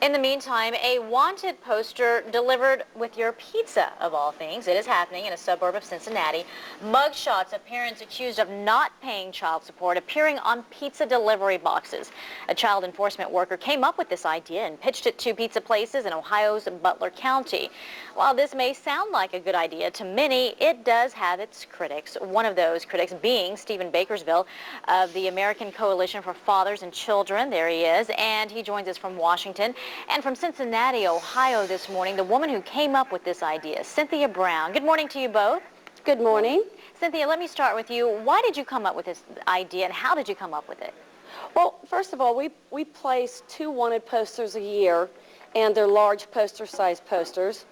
In the meantime, a wanted poster delivered with your pizza, of all things. It is happening in a suburb of Cincinnati. Mugshots of parents accused of not paying child support appearing on pizza delivery boxes. A child enforcement worker came up with this idea and pitched it to pizza places in Ohio's Butler County. While this may sound like a good idea to many, it does have its critics. One of those critics being Stephen Bakersville of the American Coalition for Fathers and Children. There he is, and he joins us from Washington. And from Cincinnati, Ohio this morning, the woman who came up with this idea, Cynthia Brown. Good morning to you both. Good morning. Cynthia, let me start with you. Why did you come up with this idea, and how did you come up with it? Well, first of all, we place 2 wanted posters a year, and they're large poster-sized posters.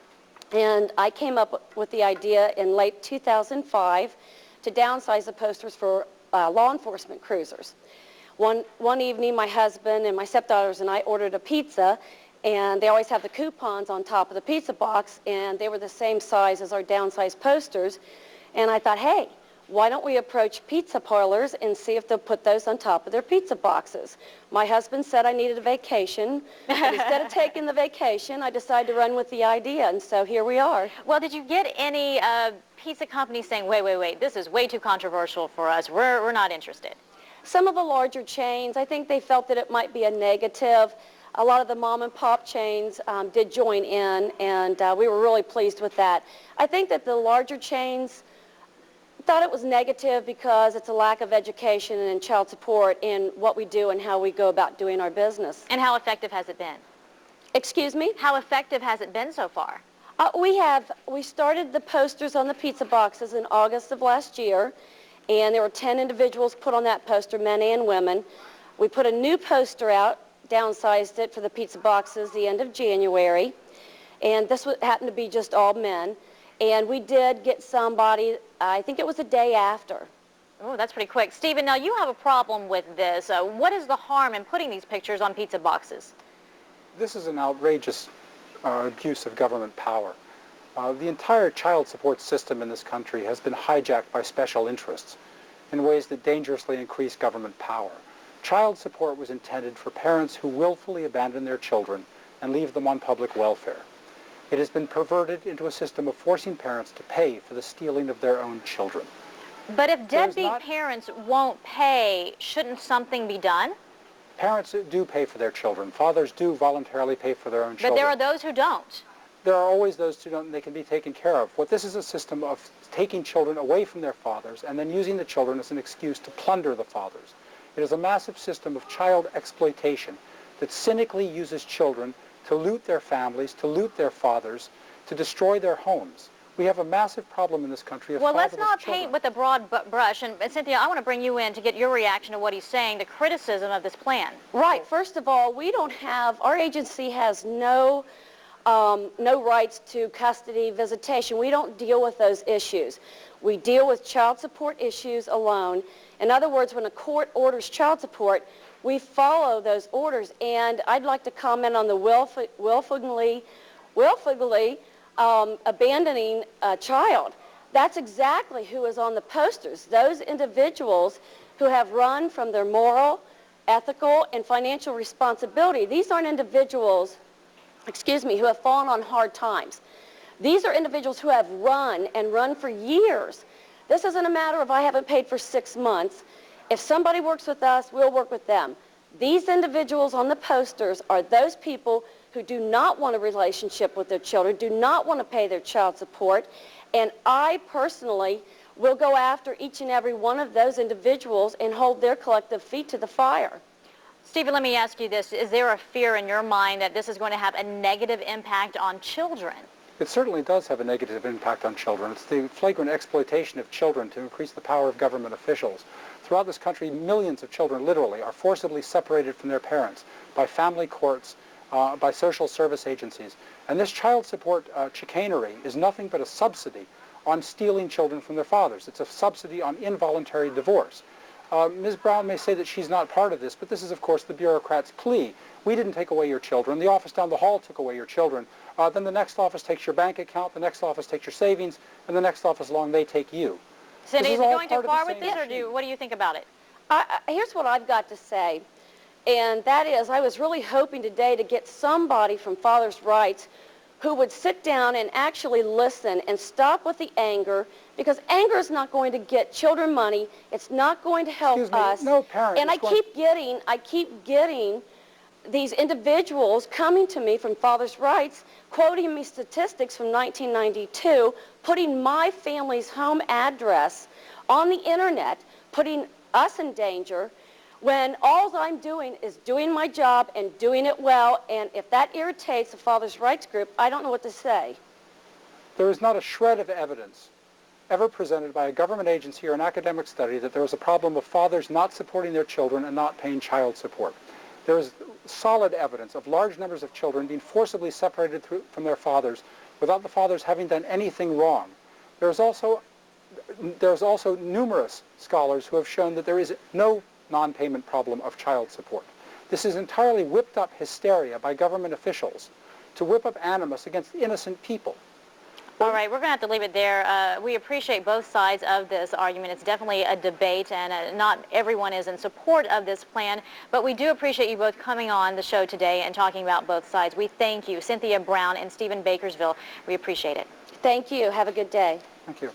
And I came up with the idea in late 2005 to downsize the posters for law enforcement cruisers. One evening, my husband and my stepdaughters and I ordered a pizza, and they always have the coupons on top of the pizza box, and they were the same size as our downsized posters. And I thought, hey, why don't we approach pizza parlors and see if they'll put those on top of their pizza boxes? My husband said I needed a vacation, but instead of taking the vacation, I decided to run with the idea, and so here we are. Well, did you get any pizza companies saying, wait, this is way too controversial for us, we're not interested? Some of the larger chains, I think they felt that it might be a negative. A lot of the mom and pop chains did join in, and we were really pleased with that. I think that the larger chains thought it was negative because it's a lack of education and child support in what we do and how we go about doing our business. And how effective has it been? Excuse me? How effective has it been so far? We started the posters on the pizza boxes in August of last year, and there were 10 individuals put on that poster, men and women. We put a new poster out, downsized it for the pizza boxes the end of January, and this happened to be just all men. And we did get somebody, I think it was a day after. Oh, that's pretty quick. Stephen, now you have a problem with this. What is the harm in putting these pictures on pizza boxes? This is an outrageous abuse of government power. The entire child support system in this country has been hijacked by special interests in ways that dangerously increase government power. Child support was intended for parents who willfully abandon their children and leave them on public welfare. It has been perverted into a system of forcing parents to pay for the stealing of their own children. But if deadbeat parents won't pay, shouldn't something be done? Parents do pay for their children. Fathers do voluntarily pay for their own children. But there are those who don't. There are always those who don't, and they can be taken care of. What this is a system of taking children away from their fathers and then using the children as an excuse to plunder the fathers. It is a massive system of child exploitation that cynically uses children to loot their families, to loot their fathers, to destroy their homes. We have a massive problem in this country of fatherless children. Well, let's not paint with a broad brush. And Cynthia, I want to bring you in to get your reaction to what he's saying, the criticism of this plan. Right. First of all, our agency has no rights to custody visitation. We don't deal with those issues. We deal with child support issues alone. In other words, when a court orders child support, we follow those orders. And I'd like to comment on the willfully abandoning a child. That's exactly who is on the posters. Those individuals who have run from their moral, ethical, and financial responsibility. These aren't individuals, who have fallen on hard times. These are individuals who have run and run for years. This isn't a matter of I haven't paid for 6 months. If somebody works with us, we'll work with them. These individuals on the posters are those people who do not want a relationship with their children, do not want to pay their child support, and I personally will go after each and every one of those individuals and hold their collective feet to the fire. Stephen, let me ask you this. Is there a fear in your mind that this is going to have a negative impact on children? It certainly does have a negative impact on children. It's the flagrant exploitation of children to increase the power of government officials. Throughout this country, millions of children literally are forcibly separated from their parents by family courts, by social service agencies. And this child support chicanery is nothing but a subsidy on stealing children from their fathers. It's a subsidy on involuntary divorce. Ms. Brown may say that she's not part of this, but this is, of course, the bureaucrat's plea. We didn't take away your children. The office down the hall took away your children. Then the next office takes your bank account, the next office takes your savings, and the next office along, they take you. Cindy, is it going too far with this, or what do you think about it? Here's what I've got to say. And that is, I was really hoping today to get somebody from Fathers' Rights who would sit down and actually listen and stop with the anger, because anger is not going to get children money. It's not going to help Excuse me, us. no parent And is I keep getting these individuals coming to me from Fathers' Rights, quoting me statistics from 1992, putting my family's home address on the internet, putting us in danger, when all I'm doing is doing my job and doing it well. And if that irritates the Fathers' Rights group, I don't know what to say. There is not a shred of evidence ever presented by a government agency or an academic study that there is a problem of fathers not supporting their children and not paying child support. There is solid evidence of large numbers of children being forcibly separated from their fathers without the fathers having done anything wrong. There's also numerous scholars who have shown that there is no non-payment problem of child support. This is entirely whipped up hysteria by government officials to whip up animus against innocent people. All right, we're going to have to leave it there. We appreciate both sides of this argument. It's definitely a debate, and not everyone is in support of this plan, but we do appreciate you both coming on the show today and talking about both sides. We thank you, Cynthia Brown and Stephen Bakersville. We appreciate it. Thank you. Have a good day. Thank you.